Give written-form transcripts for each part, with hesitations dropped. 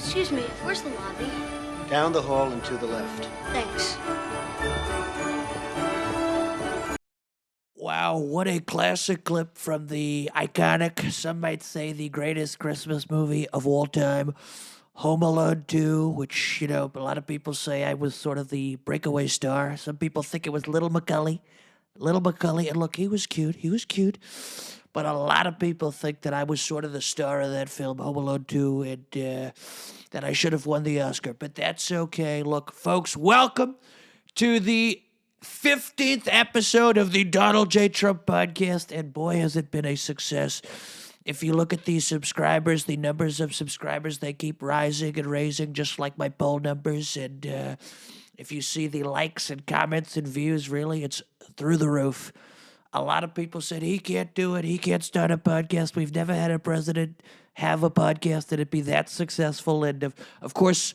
Excuse me, where's the lobby? Down the hall and to the left. Thanks. Wow, what a classic clip from the iconic, some might say the greatest Christmas movie of all time, Home Alone 2, which, a lot of people say I was sort of the breakaway star. Some people think it was Little Macaulay. And look, he was cute. But a lot of people think that I was sort of the star of that film, Home Alone 2, and that I should have won the Oscar. But that's okay. Look, folks, welcome to the 15th episode of the Donald J. Trump podcast, and boy, has it been a success. If you look at these subscribers, the numbers of subscribers, they keep rising and raising, just like my poll numbers, and if you see the likes and comments and views, really, it's through the roof. A lot of people said he can't do it, he can't start a podcast. We've never had a president have a podcast that it'd be that successful, and of course,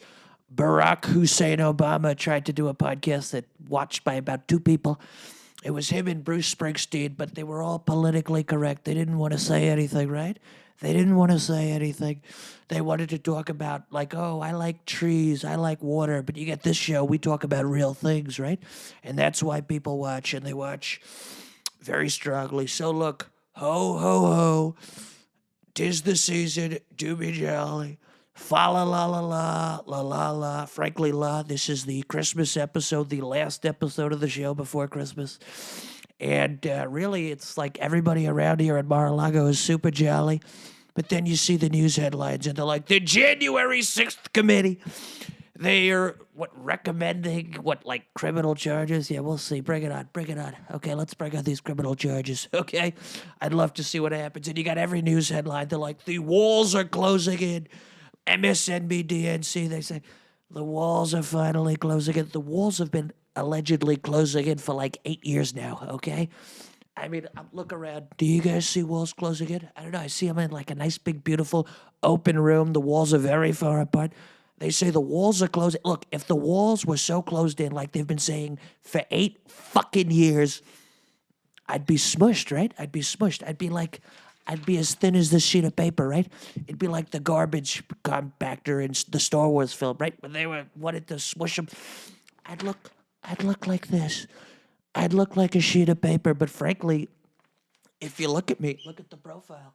Barack Hussein Obama tried to do a podcast that watched by about 2 people. It was him and Bruce Springsteen, but they were all politically correct. They didn't want to say anything, right? They didn't want to say anything. They wanted to talk about, like, oh, I like trees, I like water, but you get this show, we talk about real things, right? And that's why people watch, and they watch very strongly. So look, ho, ho, ho, 'tis the season, do be jolly. Fa la la la la, la la la, frankly la. This is the Christmas episode, the last episode of the show before Christmas. And really, it's like everybody around here at Mar-a-Lago is super jolly. But then you see the news headlines, and they're like, the January 6th committee. They are, recommending, criminal charges? Yeah, we'll see. Bring it on. Okay, let's bring on these criminal charges, okay? I'd love to see what happens. And you got every news headline. They're like, the walls are closing in. MSNBC, they say, the walls are finally closing in. The walls have been allegedly closing in for like 8 years now, okay? I mean, look around. Do you guys see walls closing in? I don't know. I see them in like a nice, big, beautiful open room. The walls are very far apart. They say the walls are closing. Look, if the walls were so closed in like they've been saying for 8 fucking years, I'd be smushed, right? I'd be as thin as this sheet of paper, right? It'd be like the garbage compactor in the Star Wars film, right? When they wanted to smush them, I'd look like this. I'd look like a sheet of paper, but frankly, if you look at me, look at the profile.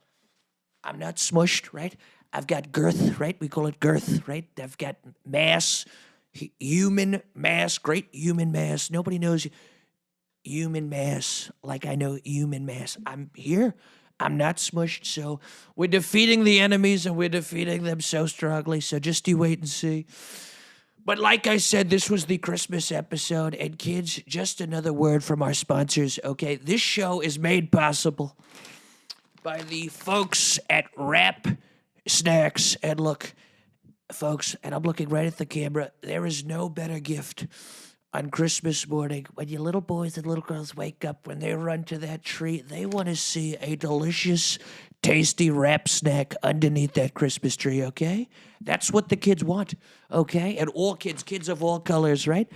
I'm not smushed, right? I've got girth, right? We call it girth, right? I've got mass, human mass, great human mass. Nobody knows human mass like I know human mass. I'm here. I'm not smushed, so we're defeating the enemies, and we're defeating them so strongly, so just you wait and see. But like I said, this was the Christmas episode, and kids, just another word from our sponsors, okay? This show is made possible by the folks at Wrap Snacks, and look, folks, and I'm looking right at the camera, there is no better gift on Christmas morning, when your little boys and little girls wake up, when they run to that tree, they want to see a delicious, tasty wrap snack underneath that Christmas tree, okay? That's what the kids want, okay? And all kids of all colors, right?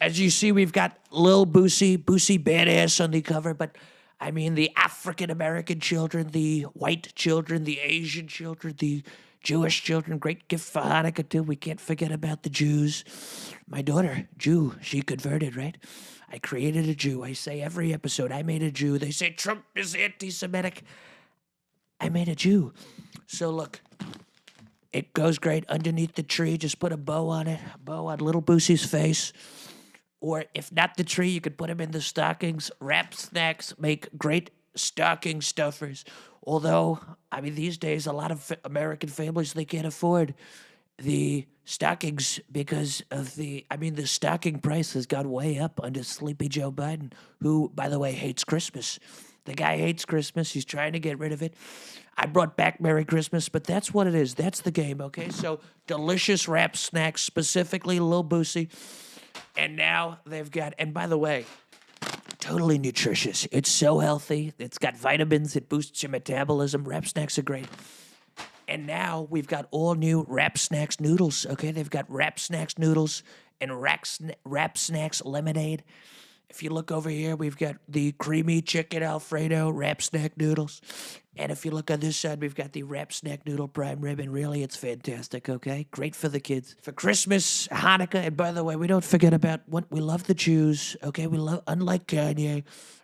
As you see, we've got Lil Boosie Badass on the cover, but I mean the African-American children, the white children, the Asian children, the Jewish children, great gift for Hanukkah too. We can't forget about the Jews. My daughter, Jew, she converted, right? I created a Jew. I say every episode, I made a Jew. They say Trump is anti-Semitic. I made a Jew. So look, it goes great underneath the tree. Just put a bow on it, a bow on little Boosie's face. Or if not the tree, you could put him in the stockings. Wrap Snacks make great stocking stuffers. Although, I mean, these days, a lot of American families, they can't afford the stockings because of the stocking price has gone way up under Sleepy Joe Biden, who, by the way, hates Christmas. The guy hates Christmas. He's trying to get rid of it. I brought back Merry Christmas, but that's what it is. That's the game, okay? So, delicious Wrap Snacks, specifically Lil Boosie. And now they've got, and by the way, totally nutritious. It's so healthy. It's got vitamins. It boosts your metabolism. Wrap Snacks are great. And now we've got all new Wrap Snacks noodles, okay? They've got Wrap Snacks noodles and Wrap Snacks lemonade. If you look over here, we've got the creamy chicken Alfredo wrap snack noodles. And if you look on this side, we've got the wrap snack noodle prime rib. And really, it's fantastic, okay? Great for the kids. For Christmas, Hanukkah, and by the way, we don't forget about what we love the Jews, okay? We love, unlike Kanye,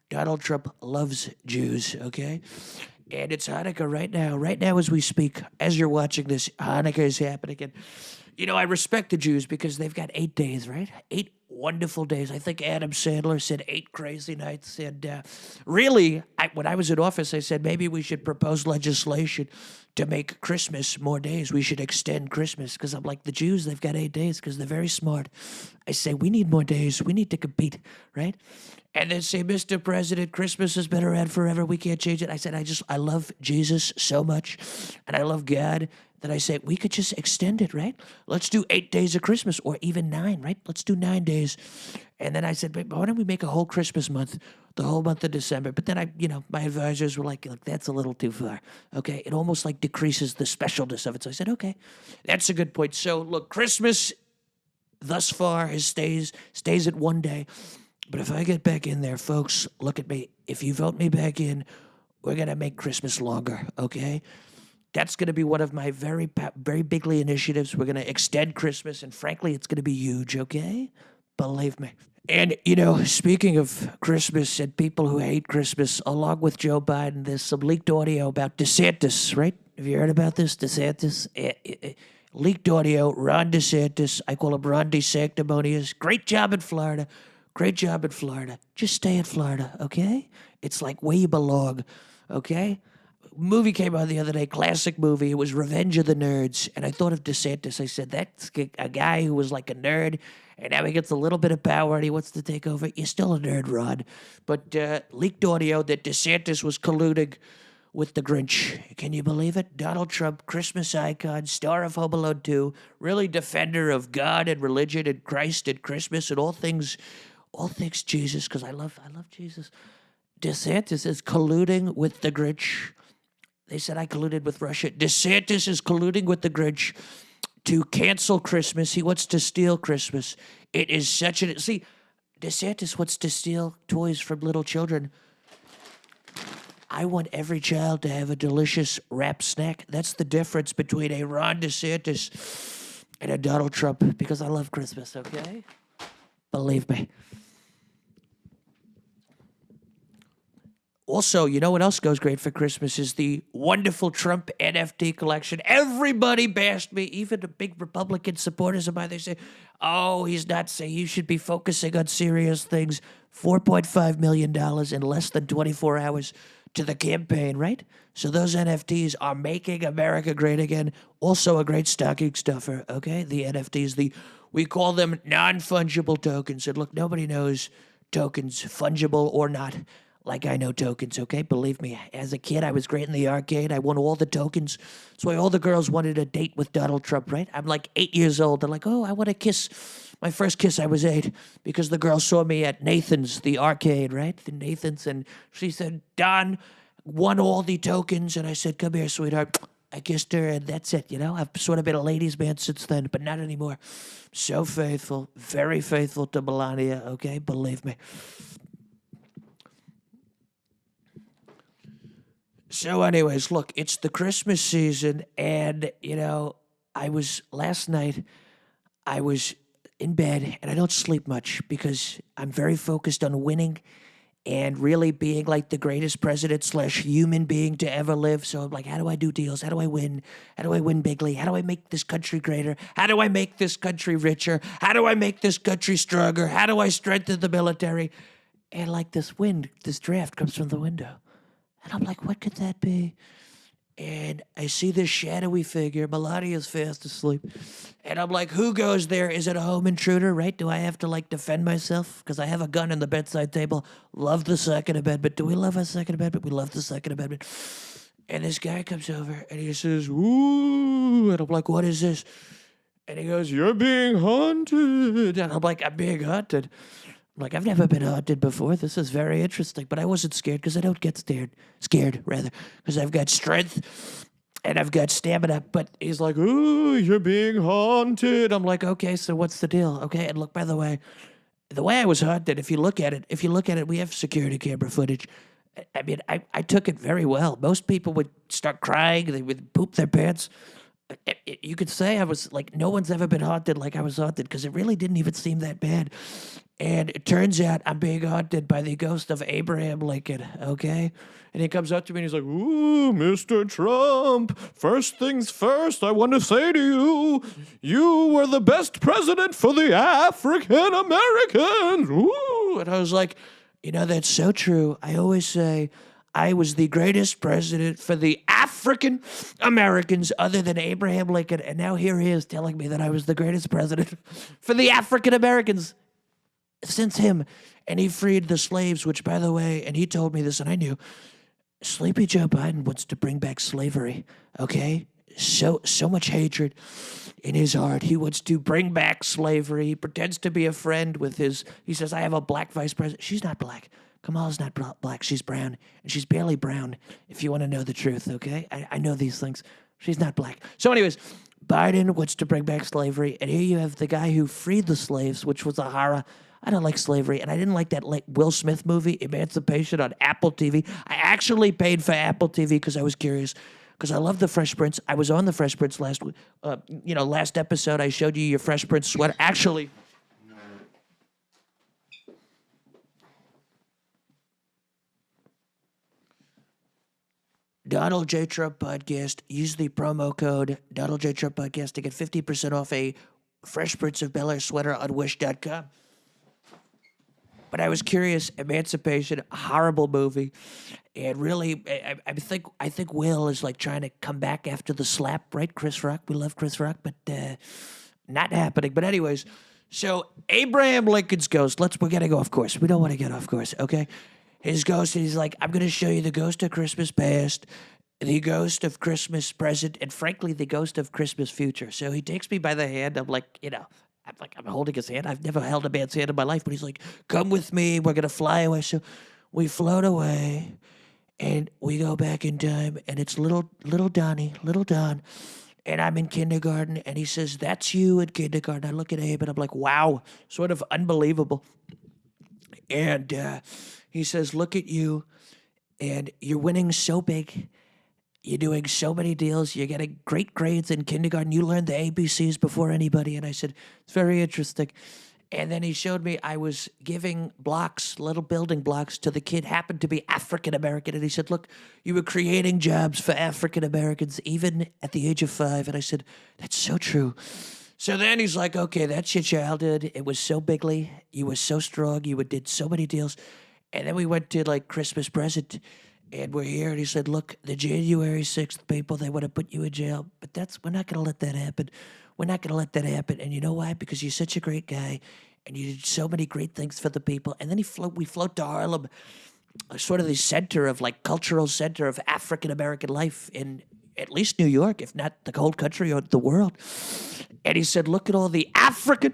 Donald Trump loves Jews, okay? And it's Hanukkah right now. Right now, as we speak, as you're watching this, Hanukkah is happening. And, you know, I respect the Jews because they've got 8 days, right? 8 wonderful days. I think Adam Sandler said 8 crazy nights. And really, when I was in office, I said maybe we should propose legislation to make Christmas more days. We should extend Christmas because I'm like, the Jews, they've got 8 days because they're very smart. I say, we need more days. We need to compete, right? And they say, Mr. President, Christmas has been around forever. We can't change it. I said, I love Jesus so much, and I love God, that I said, we could just extend it, right? Let's do 8 days of Christmas, or even 9, right? Let's do 9 days. And then I said, but why don't we make a whole Christmas month, the whole month of December? But then my advisors were like, look, that's a little too far, okay? It almost like decreases the specialness of it. So I said, okay, that's a good point. So look, Christmas thus far stays at 1 day. But if I get back in there, folks, look at me. If you vote me back in, we're going to make Christmas longer, okay? That's going to be one of my very bigly initiatives. We're going to extend Christmas, and frankly, it's going to be huge, okay? Believe me. And, speaking of Christmas and people who hate Christmas, along with Joe Biden, there's some leaked audio about DeSantis, right? Have you heard about this? DeSantis? Leaked audio, Ron DeSantis. I call him Ron DeSanctimonious. Great job in Florida. Great job in Florida. Just stay in Florida, okay? It's like where you belong, okay? Movie came out the other day, classic movie. It was Revenge of the Nerds. And I thought of DeSantis. I said, that's a guy who was like a nerd, and now he gets a little bit of power and he wants to take over. You're still a nerd, Rod. But leaked audio that DeSantis was colluding with the Grinch. Can you believe it? Donald Trump, Christmas icon, star of Home Alone 2, really defender of God and religion and Christ and Christmas and all things Jesus, because I love Jesus. DeSantis is colluding with the Grinch. They said I colluded with Russia. DeSantis is colluding with the Grinch to cancel Christmas. He wants to steal Christmas. It is such a... See, DeSantis wants to steal toys from little children. I want every child to have a delicious wrap snack. That's the difference between a Ron DeSantis and a Donald Trump, because I love Christmas, okay? Believe me. Also, you know what else goes great for Christmas is the wonderful Trump NFT collection. Everybody bashed me, even the big Republican supporters of mine. They say, oh, he's not saying you should be focusing on serious things. $4.5 million in less than 24 hours to the campaign, right? So those NFTs are making America great again. Also a great stocking stuffer, okay? The NFTs, we call them non-fungible tokens. And look, nobody knows tokens, fungible or not, like I know tokens, okay? Believe me, as a kid, I was great in the arcade. I won all the tokens. That's why all the girls wanted a date with Donald Trump, right? I'm like 8 years old. They're like, oh, I want to kiss. My first kiss, I was 8, because the girl saw me at Nathan's, the arcade, right? The Nathan's, and she said, Don won all the tokens. And I said, come here, sweetheart. I kissed her, and that's it, I've sort of been a ladies' man since then, but not anymore. So faithful, very faithful to Melania, okay? Believe me. So anyways, look, it's the Christmas season, and, last night, I was in bed, and I don't sleep much because I'm very focused on winning and really being like the greatest president / human being to ever live. So I'm like, how do I do deals? How do I win? How do I win bigly? How do I make this country greater? How do I make this country richer? How do I make this country stronger? How do I strengthen the military? And like this draft comes from the window. And I'm like, what could that be? And I see this shadowy figure. Melania's fast asleep. And I'm like, who goes there? Is it a home intruder, right? Do I have to, defend myself? Because I have a gun on the bedside table. Love the Second Amendment. Do we love our Second Amendment? We love the Second Amendment. And this guy comes over, and he says, ooh. And I'm like, what is this? And he goes, you're being haunted. And I'm like, I'm being haunted. I'm like, I've never been haunted before. This is very interesting. But I wasn't scared because I don't get scared, because I've got strength and I've got stamina. But he's like, ooh, you're being haunted. I'm like, okay, so what's the deal? Okay, and look, by the way, the way I was haunted, if you look at it, we have security camera footage. I mean, I took it very well. Most people would start crying. They would poop their pants. You could say I was like, no one's ever been haunted like I was haunted because it really didn't even seem that bad. And it turns out I'm being haunted by the ghost of Abraham Lincoln, okay? And he comes up to me and he's like, "Ooh, Mr. Trump, first things first, I want to say to you, you were the best president for the African Americans." Ooh. And I was like, that's so true. I always say I was the greatest president for the African Americans other than Abraham Lincoln. And now here he is telling me that I was the greatest president for the African Americans since him. And he freed the slaves, which, by the way, and he told me this and I knew, Sleepy Joe Biden wants to bring back slavery, okay? So much hatred in his heart. He wants to bring back slavery. He pretends to be a friend with he says, I have a black vice president. She's not black. Kamala's not black. She's brown. And she's barely brown, if you want to know the truth, okay? I know these things. She's not black. So anyways, Biden wants to bring back slavery. And here you have the guy who freed the slaves, which was a horror. I don't like slavery, and I didn't like that Will Smith movie, Emancipation, on Apple TV. I actually paid for Apple TV because I was curious, because I love the Fresh Prince. I was on the Fresh Prince last episode. I showed you your Fresh Prince sweater. Actually, Donald J. Trump Podcast. Use the promo code Donald J. Trump Podcast to get 50% off a Fresh Prince of Bel-Air sweater on Wish.com. But I was curious, Emancipation, horrible movie. And really, I think Will is like trying to come back after the slap, right? Chris Rock, we love Chris Rock, but not happening. But anyways, so Abraham Lincoln's ghost, we're getting off course. We don't want to get off course, okay? His ghost, he's like, I'm going to show you the ghost of Christmas past, the ghost of Christmas present, and frankly, the ghost of Christmas future. So he takes me by the hand. I'm like, I'm holding his hand. I've never held a man's hand in my life, but he's like, come with me. We're going to fly away. So we float away, and we go back in time, and it's little Don, and I'm in kindergarten, and he says, that's you in kindergarten. I look at Abe, and I'm like, wow, sort of unbelievable. And he says, look at you, and you're winning so big. You're doing so many deals. You're getting great grades in kindergarten. You learned the ABCs before anybody. And I said, it's very interesting. And then he showed me I was giving blocks, little building blocks to the kid, happened to be African American. And he said, look, you were creating jobs for African Americans even at the age of 5. And I said, that's so true. So then he's like, okay, that's your childhood. It was so bigly. You were so strong. You did so many deals. And then we went to like Christmas present. And we're here, and he said, look, the January 6th people, they want to put you in jail. But we're not going to let that happen. We're not going to let that happen. And you know why? Because you're such a great guy, and you did so many great things for the people. And then we float to Harlem, sort of the center of, like, cultural center of African-American life in at least New York, if not the whole country or the world. And he said, look at all the African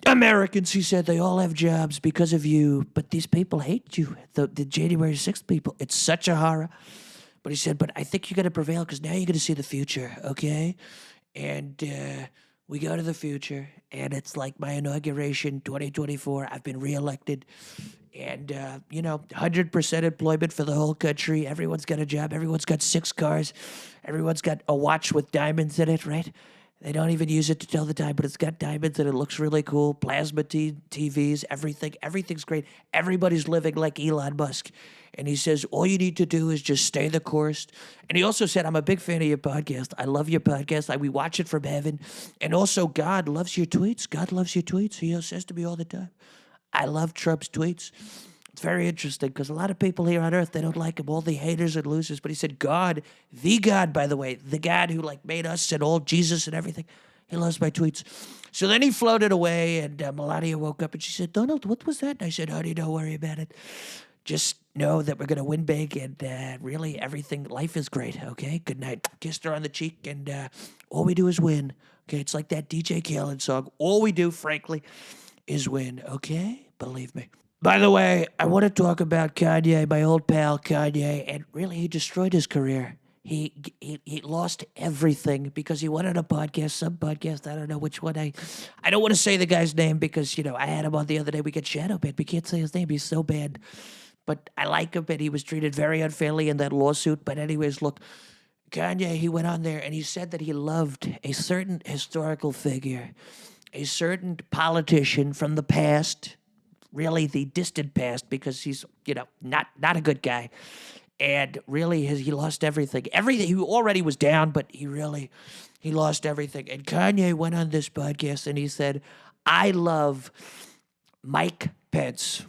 Americans. He said, they all have jobs because of you, but these people hate you, the January 6th people. It's such a horror. But he said, but I think you're going to prevail because now you're going to see the future, okay? And we go to the future, and it's like my inauguration, 2024. I've been reelected. And, 100% employment for the whole country. Everyone's got a job. Everyone's got 6 cars. Everyone's got a watch with diamonds in it, right? They don't even use it to tell the time, but it's got diamonds and it looks really cool. Plasma TVs, everything. Everything's great. Everybody's living like Elon Musk. And he says, all you need to do is just stay the course. And he also said, I'm a big fan of your podcast. I love your podcast. We watch it from heaven. And also, God loves your tweets. God loves your tweets. He says to me all the time, I love Trump's tweets. It's very interesting because a lot of people here on Earth, they don't like him, all the haters and losers. But he said, God, the God, by the way, the God who like made us and all Jesus and everything, he loves my tweets. So then he floated away, and Melania woke up and she said, Donald, what was that? And I said, honey, don't worry about it. Just know that we're going to win big, and really everything, life is great, okay? Good night. Kissed her on the cheek, and all we do is win. Okay, it's like that DJ Khaled song. All we do, frankly, is win, okay? Believe me. By the way, I want to talk about Kanye, my old pal Kanye, and really he destroyed his career. he lost everything because he went on a podcast, some podcast, I don't know which one. I don't want to say the guy's name because, I had him on the other day. We get shadow banned. We can't say his name. He's so bad. But I like him, and he was treated very unfairly in that lawsuit. But anyways, look, Kanye, he went on there, and he said that he loved a certain historical figure, a certain politician from the past, really the distant past, because he's, not a good guy. And really, he lost everything. Everything. He already was down, but he lost everything. And Kanye went on this podcast and he said, I love Mike Pence.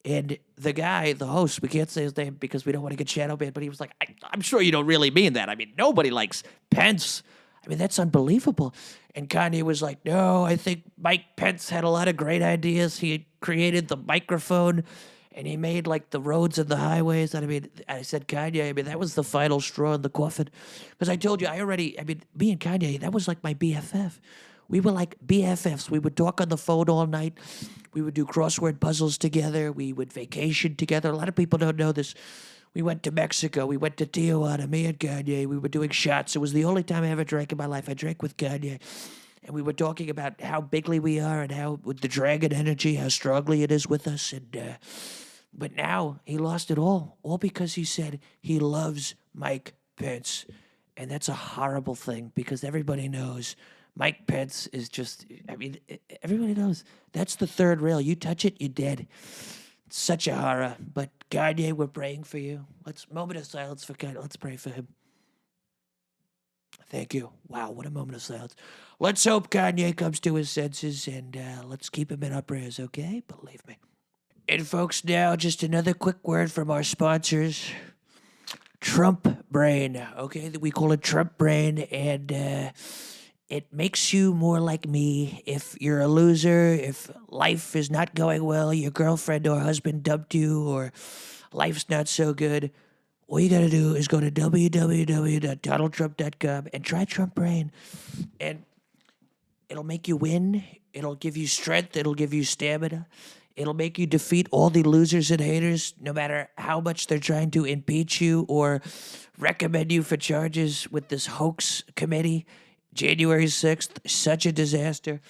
And the guy, the host, we can't say his name because we don't want to get shadow banned, but he was like, I'm sure you don't really mean that. I mean, nobody likes Pence. I mean, that's unbelievable. And Kanye was like, no, I think Mike Pence had a lot of great ideas. He created the microphone. And he made, like, the roads and the highways. And, I said, Kanye, that was the final straw in the coffin. Because I told you, me and Kanye, that was like my BFF. We were like BFFs. We would talk on the phone all night. We would do crossword puzzles together. We would vacation together. A lot of people don't know this. We went to Mexico. We went to Tijuana, me and Kanye. We were doing shots. It was the only time I ever drank in my life. I drank with Kanye. And we were talking about how bigly we are and how, with the dragon energy, how strongly it is with us. And, but now he lost it all because he said he loves Mike Pence. And that's a horrible thing because everybody knows Mike Pence is just, everybody knows that's the third rail. You touch it, you're dead. It's such a horror. But Kanye, we're praying for you. Moment of silence for Kanye. Let's pray for him. Thank you. Wow, what a moment of silence. Let's hope Kanye comes to his senses and let's keep him in our prayers, okay? Believe me. And folks, now just another quick word from our sponsors. Trump Brain, okay? We call it Trump Brain, and it makes you more like me. If you're a loser, if life is not going well, your girlfriend or husband dumped you, or life's not so good, all you gotta do is go to www.donaldtrump.com and try Trump Brain. And it'll make you win. It'll give you strength. It'll give you stamina. It'll make you defeat all the losers and haters, no matter how much they're trying to impeach you or recommend you for charges with this hoax committee. January 6th, such a disaster.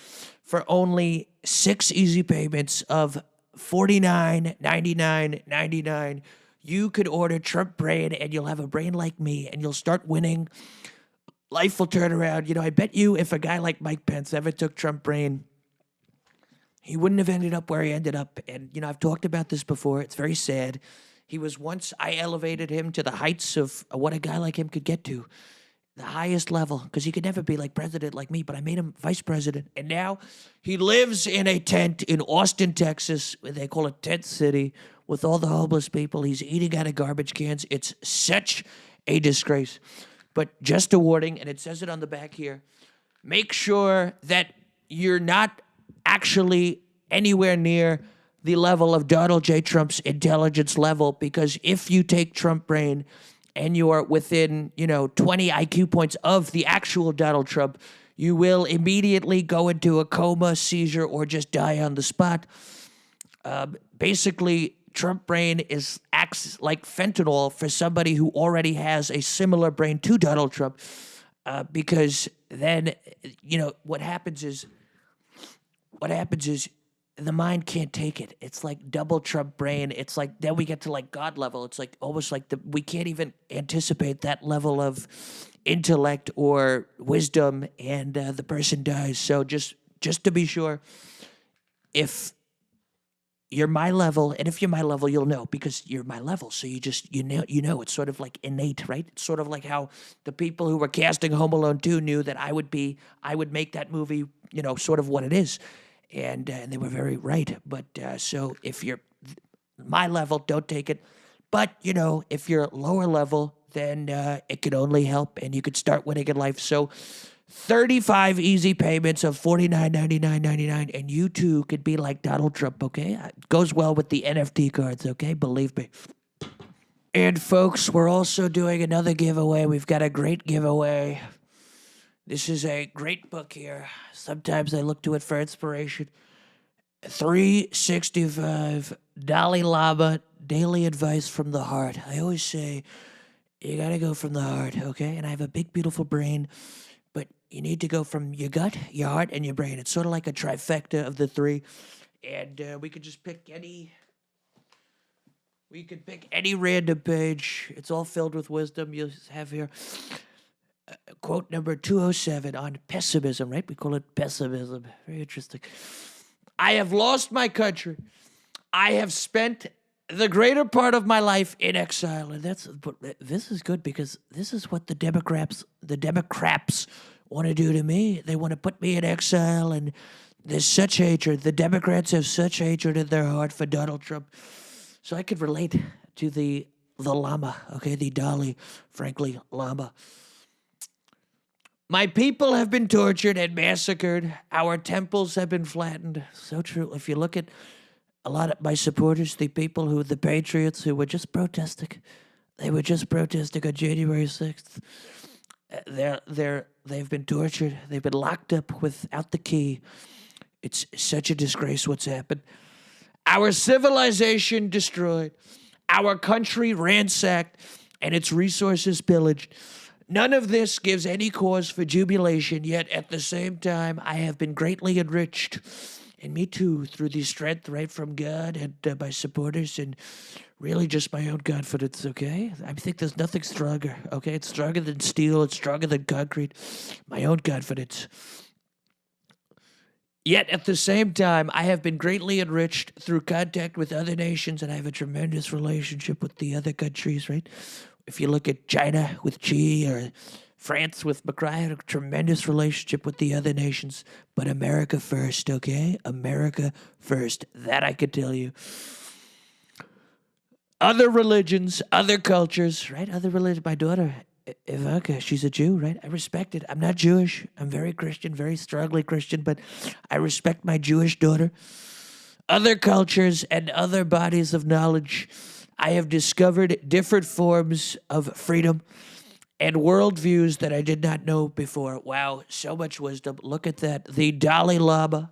For only 6 easy payments of $49.99.99, you could order Trump Brain, and you'll have a brain like me, and you'll start winning. Life will turn around. I bet you if a guy like Mike Pence ever took Trump Brain, he wouldn't have ended up where he ended up. And, I've talked about this before. It's very sad. I elevated him to the heights of what a guy like him could get to. The highest level, because he could never be like president like me, but I made him vice president. And now he lives in a tent in Austin, Texas. They call it Tent City, with all the homeless people. He's eating out of garbage cans. It's such a disgrace. But just a warning, and it says it on the back here, make sure that you're not actually anywhere near the level of Donald J. Trump's intelligence level, because if you take Trump Brain and you are within, 20 IQ points of the actual Donald Trump, you will immediately go into a coma, seizure, or just die on the spot. Basically, Trump Brain acts like fentanyl for somebody who already has a similar brain to Donald Trump, because then, what happens is the mind can't take it. It's like double Trump Brain. It's like then we get to like God level. It's like almost like we can't even anticipate that level of intellect or wisdom, and the person dies. So just to be sure, if you're my level, and if you're my level, you'll know because you're my level. So you know, it's sort of like innate, right? It's sort of like how the people who were casting Home Alone 2 knew that I would make that movie, sort of what it is. And they were very right. But so if you're my level, don't take it. But, if you're lower level, then it could only help, and you could start winning in life. So 35 easy payments of $49.99.99, and you too could be like Donald Trump, okay? It goes well with the NFT cards, okay? Believe me. And, folks, we're also doing another giveaway. We've got a great giveaway. This is a great book here. Sometimes I look to it for inspiration. 365 Dalai Lama Daily Advice from the Heart. I always say You gotta go from the heart, okay? And I have a big, beautiful brain, but you need to go from your gut, your heart, and your brain. It's sort of like a trifecta of the three. And we could just pick any. We could pick any random page. It's all filled with wisdom. You have here quote number 207 on pessimism, right? We call it pessimism. Very interesting. I have lost my country. I have spent the greater part of my life in exile, and this is good because this is what the Democrats want to do to me. They want to put me in exile, and there's such hatred. The Democrats have such hatred in their heart for Donald Trump. So I could relate to the llama, okay, the Dalai, frankly, llama. My people have been tortured and massacred. Our temples have been flattened. So true. If you look at a lot of my supporters, the patriots who were just protesting, they were just protesting on January 6th. They've been tortured. They've been locked up without the key. It's such a disgrace what's happened. Our civilization destroyed, our country ransacked, and its resources pillaged. None of this gives any cause for jubilation, yet at the same time, I have been greatly enriched, and me too, through the strength right from God and my supporters, and really just my own confidence, okay? I think there's nothing stronger, okay? It's stronger than steel, it's stronger than concrete. My own confidence. Yet at the same time, I have been greatly enriched through contact with other nations, and I have a tremendous relationship with the other countries, right? If you look at China with Xi or France with Macron, I had a tremendous relationship with the other nations. But America first, okay? America first. That I could tell you. Other religions, other cultures, right? Other religions. My daughter, Ivanka, she's a Jew, right? I respect it. I'm not Jewish. I'm very Christian, very strongly Christian, but I respect my Jewish daughter. Other cultures and other bodies of knowledge. I have discovered different forms of freedom and worldviews that I did not know before. Wow, so much wisdom. Look at that. The Dalai Lama.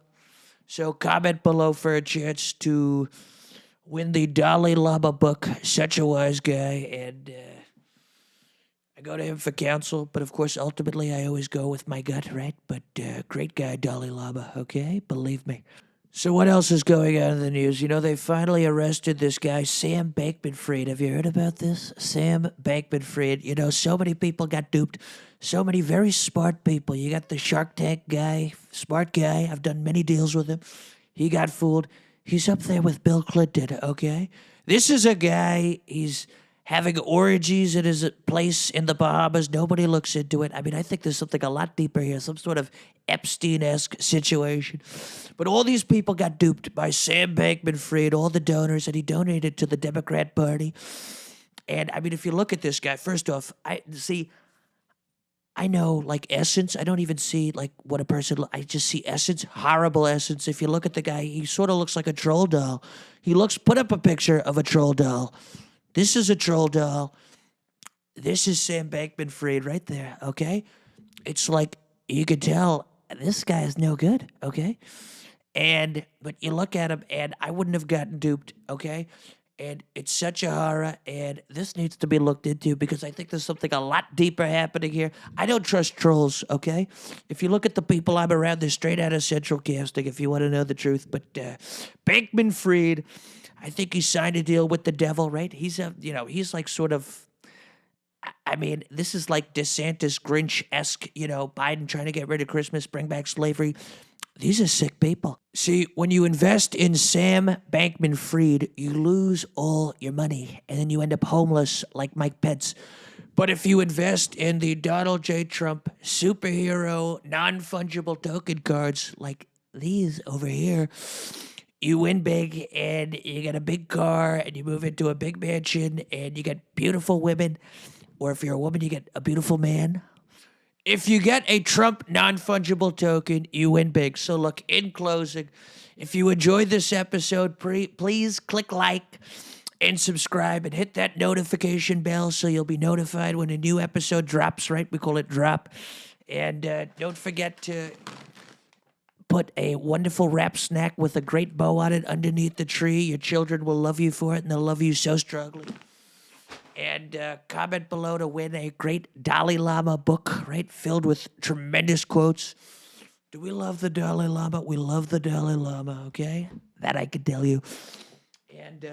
So comment below for a chance to win the Dalai Lama book. Such a wise guy, and I go to him for counsel, but of course, ultimately, I always go with my gut, right? But great guy, Dalai Lama, okay? Believe me. So what else is going on in the news? You know, they finally arrested this guy, Sam Bankman-Fried. Have you heard about this? Sam Bankman-Fried. You know, so many people got duped. So many very smart people. You got the Shark Tank guy, smart guy. I've done many deals with him. He got fooled. He's up there with Bill Clinton, okay? This is a guy, he's having orgies at his place in the Bahamas. Nobody looks into it. I mean, I think there's something a lot deeper here, some sort of Epstein-esque situation. But all these people got duped by Sam Bankman-Fried, all the donors, and he donated to the Democrat Party. And, I mean, if you look at this guy, first off, I know, like, essence. I don't even see, like, what a person... I just see essence, horrible essence. If you look at the guy, he sort of looks like a troll doll. Put up a picture of a troll doll. This is a troll doll. This is Sam Bankman-Fried right there, okay? It's like, you could tell, this guy is no good, okay? But you look at him, and I wouldn't have gotten duped, okay? And it's such a horror, and this needs to be looked into because I think there's something a lot deeper happening here. I don't trust trolls, okay? If you look at the people I'm around, they're straight out of Central Casting, if you want to know the truth. But Bankman-Fried, I think he signed a deal with the devil, right? He's like sort of, I mean, this is like DeSantis Grinch-esque, Biden trying to get rid of Christmas, bring back slavery. These are sick people. See, when you invest in Sam Bankman-Fried, you lose all your money, and then you end up homeless like Mike Pence. But if you invest in the Donald J. Trump superhero non-fungible token cards like these over here, you win big, and you get a big car, and you move into a big mansion, and you get beautiful women. Or if you're a woman, you get a beautiful man. If you get a Trump non-fungible token, you win big. So look, in closing, if you enjoyed this episode, please click like and subscribe and hit that notification bell so you'll be notified when a new episode drops, right? We call it drop. And don't forget to put a wonderful wrap snack with a great bow on it underneath the tree. Your children will love you for it, and they'll love you so strongly. And comment below to win a great Dalai Lama book, right? Filled with tremendous quotes. Do we love the Dalai Lama? We love the Dalai Lama, okay? That I can tell you. And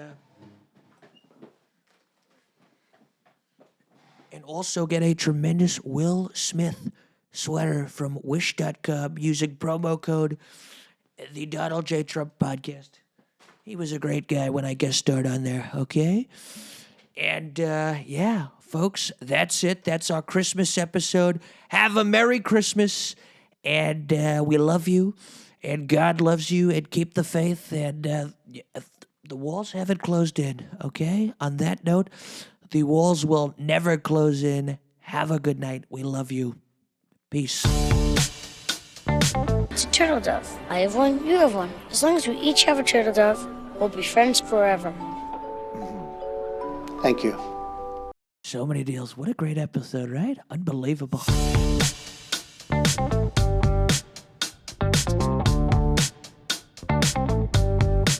also get a tremendous Will Smith sweater from Wish.com using promo code the Donald J. Trump podcast. He was a great guy when I guest starred on there, okay? And yeah, folks, that's it. That's our Christmas episode. Have a Merry Christmas, and we love you, and God loves you, and keep the faith, and the walls haven't closed in, okay? On that note, the walls will never close in. Have a good night. We love you. Peace. It's a turtle dove. I have one, you have one. As long as we each have a turtle dove, we'll be friends forever. Thank you. So many deals. What a great episode, right? Unbelievable.